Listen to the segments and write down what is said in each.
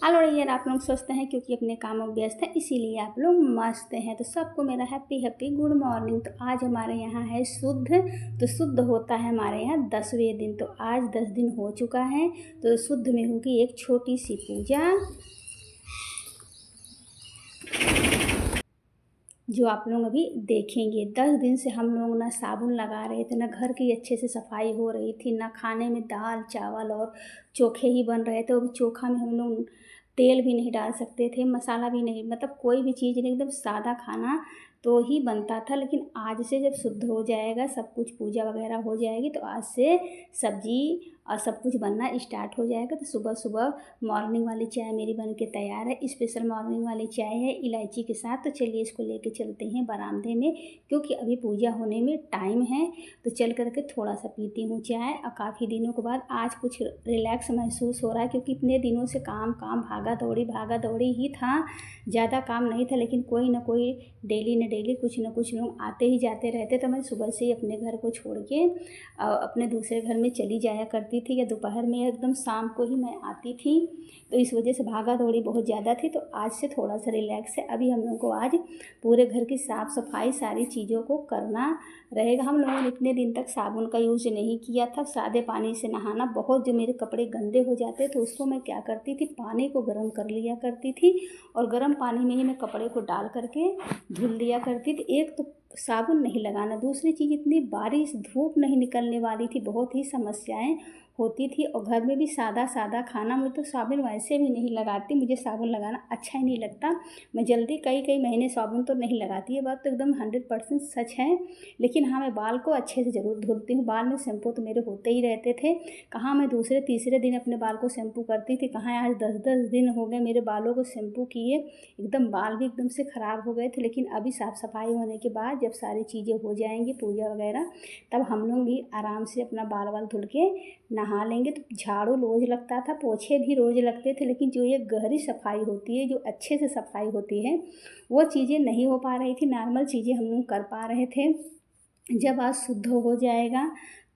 Hello यार, आप लोग सोचते हैं क्योंकि अपने कामों में व्यस्त हैं इसीलिए आप लोग मस्त हैं। तो सबको मेरा हैप्पी गुड मॉर्निंग। तो आज हमारे यहाँ है शुद्ध। तो शुद्ध होता है हमारे यहाँ 10वें दिन। तो आज 10 दिन हो चुका है। तो शुद्ध में होगी एक छोटी सी पूजा जो आप लोग अभी देखेंगे। 10 दिन से हम लोग ना साबुन लगा रहे थे, ना घर की अच्छे से सफाई हो रही थी, ना खाने में दाल चावल और चोखे ही बन रहे थे। और चोखा में हम लोग तेल भी नहीं डाल सकते थे, मसाला भी नहीं, मतलब कोई भी चीज़ नहीं, एकदम सादा खाना तो ही बनता था। लेकिन आज से जब शुद्ध हो जाएगा, सब कुछ पूजा वगैरह हो जाएगी, तो आज से सब्जी और सब कुछ बनना स्टार्ट हो जाएगा। तो सुबह सुबह मॉर्निंग वाली चाय मेरी बन के तैयार है। स्पेशल मॉर्निंग वाली चाय है इलायची के साथ। तो चलिए इसको लेके चलते हैं बरामदे में, क्योंकि अभी पूजा होने में टाइम है। तो चल करके थोड़ा सा पीती हूँ चाय। और काफ़ी दिनों के बाद आज कुछ रिलैक्स महसूस हो रहा है, क्योंकि इतने दिनों से काम भागा दौड़ी ही था, ज़्यादा काम नहीं था। लेकिन कोई ना कोई डेली न डेली कुछ न कुछ लोग आते ही जाते रहते। तो मैं सुबह से ही अपने घर को छोड़ के अपने दूसरे घर में चली जाया करती थी, या दोपहर में एकदम शाम को ही मैं आती थी। तो इस वजह से भागा दौड़ी बहुत ज़्यादा थी। तो आज से थोड़ा सा रिलैक्स है। अभी हम लोगों को आज पूरे घर की साफ़ सफाई सारी चीज़ों को करना रहेगा। हम लोगों ने इतने दिन तक साबुन का यूज़ नहीं किया था। सादे पानी से नहाना, बहुत जो मेरे कपड़े गंदे हो जाते तो उसको मैं क्या करती थी, पानी को गर्म कर लिया करती थी, और गर्म पानी में ही मैं कपड़े को डाल करके धुल लिया करती थी। एक तो साबुन नहीं लगाना, दूसरी चीज़ इतनी बारिश धूप नहीं निकलने वाली थी, बहुत ही समस्याएं होती थी। और घर में भी सादा खाना, मैं तो साबुन वैसे भी नहीं लगाती, मुझे साबुन लगाना अच्छा ही नहीं लगता। मैं जल्दी कई महीने साबुन तो नहीं लगाती, ये बात तो एकदम 100% सच है। लेकिन हाँ, मैं बाल को अच्छे से ज़रूर धुलती हूँ। बाल में शैम्पू तो मेरे होते ही रहते थे। कहाँ मैं दूसरे तीसरे दिन अपने बाल को शैम्पू करती थी, कहाँ आज 10 दिन हो गए मेरे बालों को शैम्पू किए। एकदम बाल भी एकदम से ख़राब हो गए थे। लेकिन अभी साफ़ सफाई होने के बाद जब सारी चीज़ें हो जाएंगी पूजा वगैरह, तब हम लोग भी आराम से अपना बाल धुल के नहा लेंगे। तो झाड़ू रोज़ लगता था, पोछे भी रोज़ लगते थे, लेकिन जो ये गहरी सफाई होती है, जो अच्छे से सफाई होती है, वो चीज़ें नहीं हो पा रही थी। नॉर्मल चीज़ें हम लोग कर पा रहे थे। जब आज शुद्ध हो जाएगा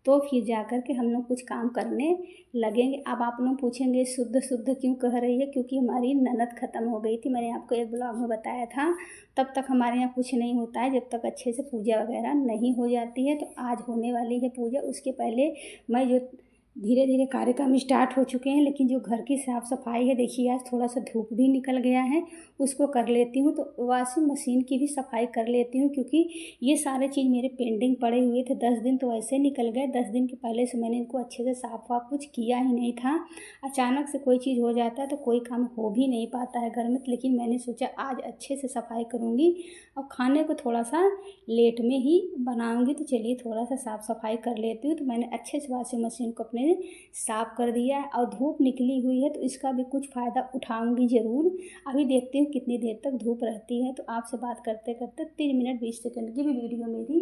तो फिर जा कर के हम लोग कुछ काम करने लगेंगे। अब आप लोग पूछेंगे शुद्ध शुद्ध क्यों कह रही है, क्योंकि हमारी ननद ख़त्म हो गई थी। मैंने आपको एक ब्लॉग में बताया था। तब तक हमारे यहाँ कुछ नहीं होता है जब तक अच्छे से पूजा वगैरह नहीं हो जाती है। तो आज होने वाली है पूजा। उसके पहले मैं जो धीरे धीरे कार्यक्रम स्टार्ट हो चुके हैं, लेकिन जो घर की साफ़ सफाई है, देखिए आज थोड़ा सा धूप भी निकल गया है, उसको कर लेती हूँ। तो वॉशिंग मशीन की भी सफाई कर लेती हूँ, क्योंकि ये सारे चीज़ मेरे पेंडिंग पड़े हुए थे। 10 दिन तो ऐसे निकल गए। 10 दिन के पहले से मैंने इनको अच्छे से साफ वाफ कुछ किया ही नहीं था। अचानक से कोई चीज़ हो जाता है तो कोई काम हो भी नहीं पाता है घर में। लेकिन मैंने सोचा आज अच्छे से सफाई करूँगी, और खाने को थोड़ा सा लेट में ही बनाऊँगी। तो चलिए थोड़ा सा साफ़ सफाई कर लेती हूँ। तो मैंने अच्छे से वॉशिंग मशीन को अपने साफ़ कर दिया है, और धूप निकली हुई है तो इसका भी कुछ फ़ायदा उठाऊंगी ज़रूर। अभी देखती हूँ कितनी देर तक धूप रहती है। तो आपसे बात करते करते 3 मिनट 20 सेकंड की भी वीडियो मेरी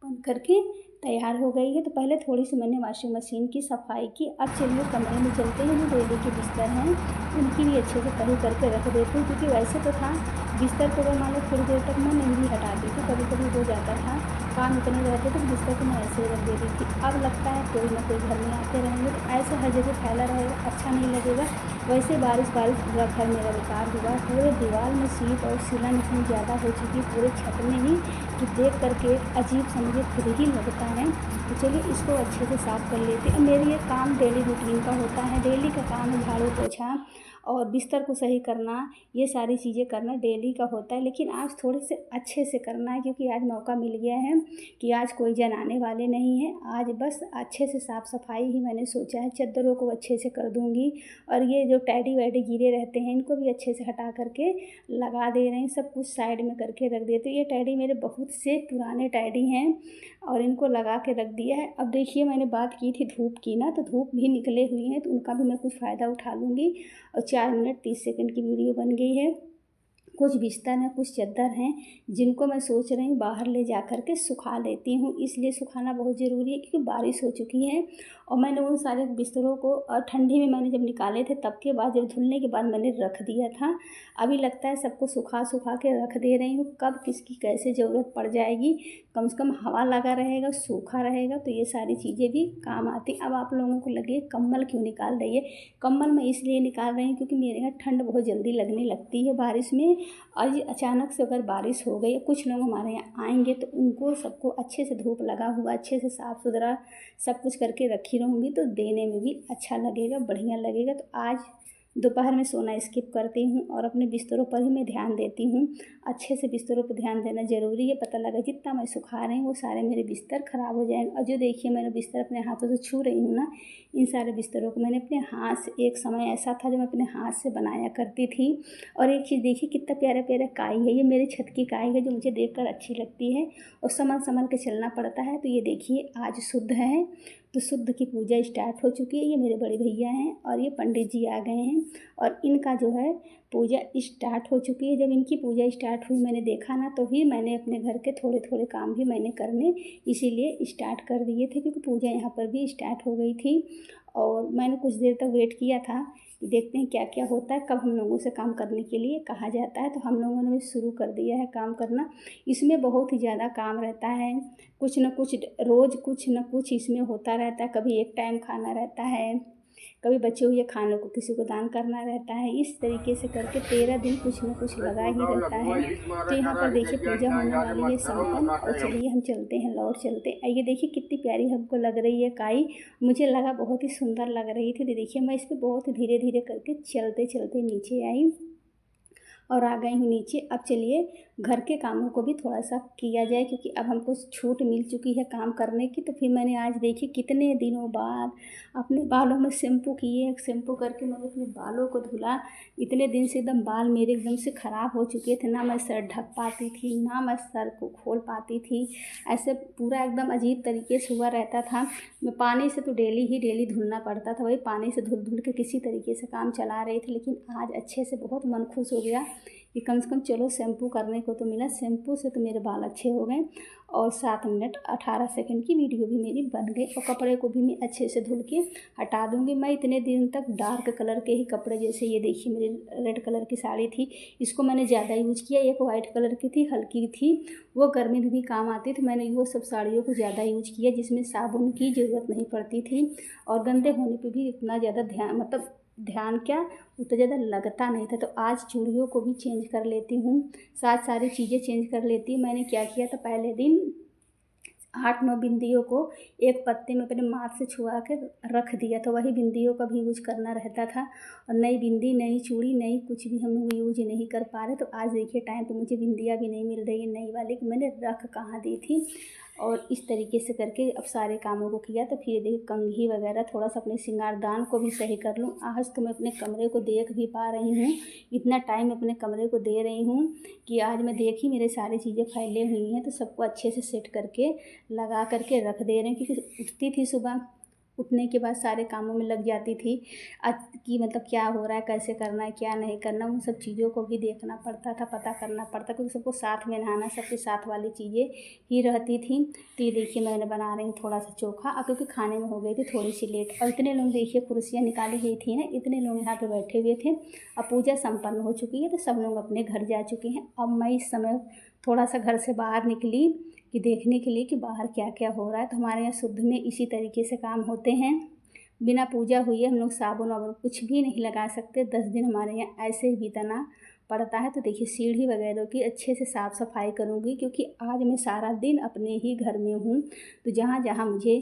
बन करके तैयार हो गई है। तो पहले थोड़ी सी मैंने वॉशिंग मशीन की सफाई की। अब चलिए कमरे में चलते हैं। जो डेली के बिस्तर हैं उनकी भी अच्छे से तह करके रख देती हूँ, क्योंकि वैसे तो था बिस्तर को अगर मान लो थोड़ी देर तक मैं नहीं भी हटाती थी, कभी कभी हो जाता था, काम इतने रहते थे, बिस्तर को मैं ऐसे ही रख देती थी। अब लगता है कोई ना कोई घर में आते रहेंगे तो ऐसे हर जगह फैला रहेगा, अच्छा नहीं लगेगा। वैसे बारिश पूरा घर मेरा बेकार हुआ। पूरे दीवार में सीप और सीलन इतनी ज़्यादा हो चुकी पूरे छत में ही, कि देख करके अजीब सा मुझे खुद ही लगता है। तो चलिए इसको अच्छे से साफ़ कर लेते हैं। मेरी ये काम डेली रूटीन का होता है। डेली का काम है झाड़ू पोछा और बिस्तर को सही करना, ये सारी चीज़ें करना डेली का होता है। लेकिन आज थोड़े से अच्छे से करना है, क्योंकि आज मौका मिल गया है कि आज कोई जन आने वाले नहीं हैं। आज बस अच्छे से साफ़ सफाई ही मैंने सोचा है। चद्दरों को अच्छे से कर दूँगी, और ये जो टैडी वैडी गिरे रहते हैं इनको भी अच्छे से हटा करके लगा दे रहे हैं। सब कुछ साइड में करके रख देते। ये टैडी मेरे बहुत से पुराने टैडी हैं, और इनको लगा के रख दिया है। अब देखिए मैंने बात की थी धूप की ना, तो धूप भी निकले हुई हैं, तो उनका भी मैं कुछ फ़ायदा उठा लूँगी। और 4 मिनट 30 सेकंड की वीडियो बन गई है। कुछ बिस्तर हैं, कुछ चद्दर हैं जिनको मैं सोच रही हूँ बाहर ले जा कर के सुखा लेती हूँ। इसलिए सुखाना बहुत ज़रूरी है क्योंकि बारिश हो चुकी है और मैंने उन सारे बिस्तरों को ठंडी में मैंने जब निकाले थे तब के बाद, जब धुलने के बाद मैंने रख दिया था। अभी लगता है सबको सुखा के रख दे रही हूँ, कब किसकी कैसे ज़रूरत पड़ जाएगी। कम से कम हवा लगा रहेगा, सूखा रहेगा तो ये सारी चीज़ें भी काम आती। अब आप लोगों को लगे कम्बल क्यों निकाल रही है? कम्बल मैं इसलिए निकाल रही हूँ क्योंकि मेरे यहाँ ठंड बहुत जल्दी लगने लगती है बारिश में। और अचानक से अगर बारिश हो गई, कुछ लोग हमारे यहाँ आएंगे तो उनको सबको अच्छे से धूप लगा हुआ, अच्छे से साफ़ सुथरा सब कुछ करके रखी रहूँगी तो देने में भी अच्छा लगेगा, बढ़िया लगेगा। तो आज दोपहर में सोना स्किप करती हूँ और अपने बिस्तरों पर ही मैं ध्यान देती हूँ। अच्छे से बिस्तरों पर ध्यान देना ज़रूरी है। पता लगा जितना मैं सुखा रही हूँ वो सारे मेरे बिस्तर ख़राब हो जाएंगे। और जो देखिए मैंने बिस्तर अपने हाथों से छू रही हूँ ना, इन सारे बिस्तरों को मैंने अपने हाथ से, एक समय ऐसा था जब मैं अपने हाथ से बनाया करती थी। और एक चीज़ देखिए कितना प्यारा प्यारा काई है, ये मेरी छत की काई है जो मुझे देखकर अच्छी लगती है और संभल के चलना पड़ता है। तो ये देखिए आज शुद्ध है तो शुद्ध की पूजा स्टार्ट हो चुकी है। ये मेरे बड़े भैया हैं और ये पंडित जी आ गए हैं और इनका जो है पूजा स्टार्ट हो चुकी है। जब इनकी पूजा स्टार्ट हुई मैंने देखा ना, तो ही मैंने अपने घर के थोड़े थोड़े काम भी मैंने करने इसीलिए स्टार्ट कर दिए थे क्योंकि पूजा यहाँ पर भी स्टार्ट हो गई थी। और मैंने कुछ देर तक वेट किया था कि देखते हैं क्या क्या होता है, कब हम लोगों से काम करने के लिए कहा जाता है। तो हम लोगों ने भी शुरू कर दिया है काम करना। इसमें बहुत ही ज़्यादा काम रहता है, कुछ न कुछ रोज़ कुछ न कुछ इसमें होता रहता है। कभी एक टाइम खाना रहता है, कभी बचे हुए खानों को किसी को दान करना रहता है। इस तरीके से करके 13 दिन कुछ न कुछ लगा ही रहता है। तो यहाँ पर देखिए पूजा होने वाली है संपन्न। और चलिए हम चलते हैं, लौट चलते हैं। ये देखिए कितनी प्यारी हमको लग रही है काई, मुझे लगा बहुत ही सुंदर लग रही थी। तो देखिए मैं इस पर बहुत धीरे धीरे करके चलते चलते नीचे आई और आ गई हूँ नीचे। अब चलिए घर के कामों को भी थोड़ा सा किया जाए क्योंकि अब हमको छूट मिल चुकी है काम करने की। तो फिर मैंने आज देखिए कितने दिनों बाद अपने बालों में शैम्पू किए, शैम्पू करके मैंने अपने बालों को धुला। इतने दिन से एकदम बाल मेरे एकदम से ख़राब हो चुके थे, ना मैं सर ढक पाती थी, ना मैं सर को खोल पाती थी। ऐसे पूरा एकदम अजीब तरीके से हुआ रहता था। मैं पानी से तो डेली धुलना पड़ता था, वही पानी से धुल के किसी तरीके से काम चला रही थी। लेकिन आज अच्छे से बहुत मन खुश हो गया कि कम से कम चलो शैम्पू करने को तो मिला। शैम्पू से तो मेरे बाल अच्छे हो गए और 7 मिनट 18 सेकंड की वीडियो भी मेरी बन गई। और कपड़े को भी मैं अच्छे से धुल के हटा दूँगी। मैं इतने दिन तक डार्क कलर के ही कपड़े, जैसे ये देखिए मेरी रेड कलर की साड़ी थी, इसको मैंने ज़्यादा यूज किया। एक वाइट कलर की थी, हल्की थी, वो गर्मी में भी काम आती थी। मैंने वो सब साड़ियों को ज़्यादा यूज किया जिसमें साबुन की ज़रूरत नहीं पड़ती थी और गंदे होने पर भी इतना ज़्यादा ध्यान क्या उतना ज़्यादा लगता नहीं था। तो आज चूड़ियों को भी चेंज कर लेती हूँ, सारी चीज़ें चेंज कर लेती हूँ। मैंने क्या किया था, पहले दिन 8-9 बिंदियों को एक पत्ते में अपने हाथ से छुआ के रख दिया, तो वही बिंदियों का भी यूज करना रहता था। और नई बिंदी, नई चूड़ी, नई कुछ भी हम लोग यूज नहीं कर पा रहे। तो आज देखिए टाइम पे मुझे बिंदियाँ भी नहीं मिल रही है नई वाली कि मैंने रख कहाँ दी थी। और इस तरीके से करके अब सारे कामों को किया। तो फिर देखिए कंघी वगैरह थोड़ा सा अपने श्रृंगारदान को भी सही कर लूँ। आज तो मैं अपने कमरे को देख भी पा रही हूँ, इतना टाइम अपने कमरे को दे रही हूँ कि आज मैं देखी मेरे सारी चीज़ें फैले हुई हैं तो सबको अच्छे से सेट करके लगा करके रख दे रहे हैं। क्योंकि उठती थी सुबह, उठने के बाद सारे कामों में लग जाती थी कि मतलब क्या हो रहा है, कैसे करना है, क्या नहीं करना, उन सब चीज़ों को भी देखना पड़ता था, पता करना पड़ता, क्योंकि सबको साथ में नहाना, सबके साथ वाली चीज़ें ही रहती थी। तो ये देखिए मैंने बना रही हूँ थोड़ा सा चोखा, क्योंकि खाने में हो गई थी थोड़ी सी लेट। और इतने लोग देखिए कुर्सियाँ निकाली गई थी ना, इतने लोग यहाँ पे बैठे हुए थे। अब पूजा संपन्न हो चुकी है तो सब लोग अपने घर जा चुके हैं। अब मैं इस समय थोड़ा सा घर से बाहर निकली कि देखने के लिए कि बाहर क्या क्या हो रहा है। तो हमारे यहाँ शुद्ध में इसी तरीके से काम होते हैं। बिना पूजा हुए हम लोग साबुन वाबुन कुछ भी नहीं लगा सकते। 10 दिन हमारे यहाँ ऐसे ही बीतना पड़ता है। तो देखिए सीढ़ी वगैरह की अच्छे से साफ़ सफाई करूँगी क्योंकि आज मैं सारा दिन अपने ही घर में हूँ। तो जहाँ जहाँ मुझे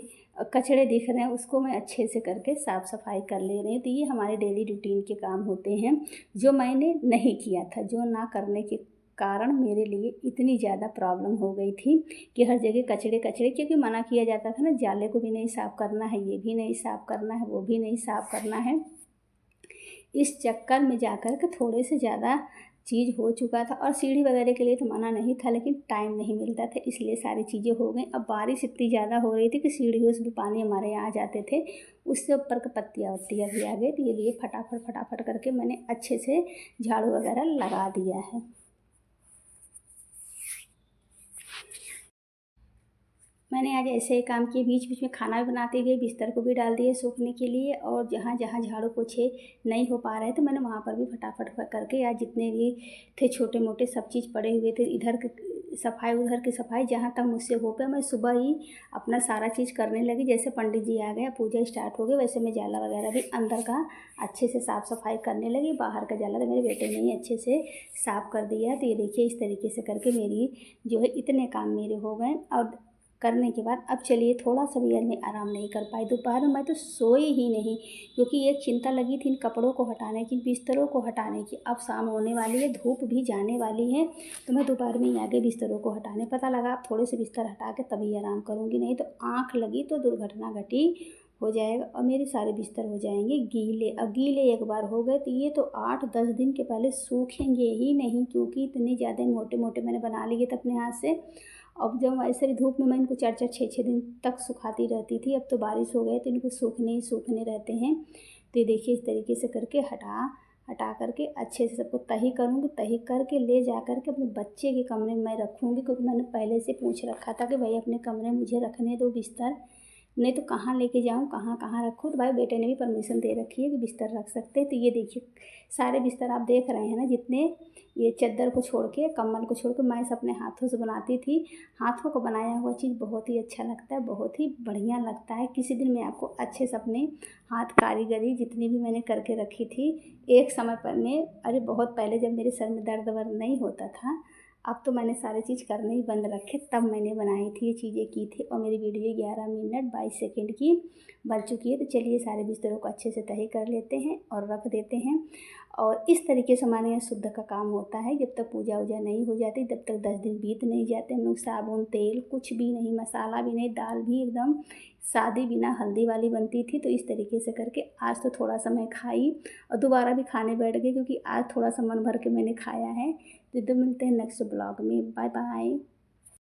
कचरे दिख रहे हैं उसको मैं अच्छे से करके साफ़ सफाई कर ले रही हूँ। तो ये हमारे डेली रूटीन के काम होते हैं जो मैंने नहीं किया था, जो ना करने के कारण मेरे लिए इतनी ज़्यादा प्रॉब्लम हो गई थी कि हर जगह कचरे कचरे, क्योंकि मना किया जाता था ना, जाले को भी नहीं साफ़ करना है, ये भी नहीं साफ़ करना है, वो भी नहीं साफ़ करना है। इस चक्कर में जाकर के थोड़े से ज़्यादा चीज़ हो चुका था। और सीढ़ी वगैरह के लिए तो मना नहीं था, लेकिन टाइम नहीं मिलता था, इसलिए सारी चीज़ें हो गई। अब बारिश इतनी ज़्यादा हो रही थी कि सीढ़ियों से भी पानी हमारे यहाँ आ जाते थे, उससे ऊपर के पत्तियाँ वत्तियाँ भी आ गई। तो ये लिए फटाफट करके मैंने अच्छे से झाड़ू वगैरह लगा दिया है। मैंने आज ऐसे ही काम किए, बीच बीच में खाना भी बनाती गई, बिस्तर को भी डाल दिए सूखने के लिए, और जहाँ जहाँ झाड़ू पोछे नहीं हो पा रहे थे मैंने वहाँ पर भी फटाफट करके आज जितने भी थे छोटे मोटे सब चीज़ पड़े हुए थे, इधर की सफाई उधर की सफाई, जहाँ तक मुझसे हो पाया मैं सुबह ही अपना सारा चीज़ करने लगी। जैसे पंडित जी आ गए, पूजा स्टार्ट हो गई, वैसे मैं जाला वगैरह भी अंदर का अच्छे से साफ़ सफाई करने लगी। बाहर का जाला तो मेरे बेटे ने ही अच्छे से साफ़ कर दिया। तो ये देखिए इस तरीके से करके मेरी जो है इतने काम मेरे हो गए। और करने के बाद अब चलिए थोड़ा सा भी आज मैं आराम नहीं कर पाई। दोपहर में मैं तो सोई ही नहीं, क्योंकि एक चिंता लगी थी इन कपड़ों को हटाने की, बिस्तरों को हटाने की। अब शाम होने वाली है, धूप भी जाने वाली है, तो मैं दोपहर में ही आ गई बिस्तरों को हटाने। पता लगा अब थोड़े से बिस्तर हटा के तभी आराम करूँगी, नहीं तो आँख लगी तो दुर्घटना घटी हो जाएगा और मेरे सारे बिस्तर हो जाएंगे गीले। अब गीले एक बार हो गए तो ये तो 8-10 दिन के पहले सूखेंगे ही नहीं, क्योंकि इतने ज़्यादा मोटे मोटे मैंने बना लिए थे अपने हाथ से। अब जब ऐसे भी धूप में मैं इनको 4-4 6-6 दिन तक सुखाती रहती थी, अब तो बारिश हो गई तो इनको सूखने ही सूखने रहते हैं। तो ये देखिए इस तरीके से करके हटा करके अच्छे से सबको तही करूँगी। तही करके ले जा कर के अपने बच्चे के कमरे में मैं रखूँगी, क्योंकि मैंने पहले से पूछ रखा था कि भाई अपने कमरे में मुझे रखने दो बिस्तर, नहीं तो कहाँ लेके जाऊँ, कहाँ कहाँ रखूँ। तो भाई बेटे ने भी परमिशन दे रखी है कि बिस्तर रख सकते हैं। तो ये देखिए सारे बिस्तर आप देख रहे हैं ना, जितने ये चद्दर को छोड़ के, कम्बल को छोड़ के, मैं इसे अपने हाथों से बनाती थी। हाथों को बनाया हुआ चीज़ बहुत ही अच्छा लगता है, बहुत ही बढ़िया लगता है। किसी दिन मैं आपको अच्छे से अपने हाथ कारीगरी जितनी भी मैंने करके रखी थी एक समय पर में, अरे बहुत पहले जब मेरे सर में दर्द वर्द नहीं होता था, अब तो मैंने सारी चीज़ करने ही बंद रखे, तब मैंने बनाई थी ये चीज़ें की थी। और मेरी वीडियो 11 मिनट 22 सेकंड की बन चुकी है। तो चलिए सारे बिस्तरों को अच्छे से तय कर लेते हैं और रख देते हैं। और इस तरीके से हमारे यहाँ शुद्ध का काम होता है। जब तक पूजा वूजा नहीं हो जाती तब तक 10 दिन बीत नहीं जाते। हम लोग साबुन तेल कुछ भी नहीं, मसाला भी नहीं, दाल भी एकदम सादी बिना हल्दी वाली बनती थी। तो इस तरीके से करके आज तो थोड़ा सा मैं खाई और दोबारा भी खाने बैठ गई, क्योंकि आज थोड़ा सा मन भर के मैंने खाया है। तो मिलते हैं नेक्स्ट ब्लॉग में। Bye bye.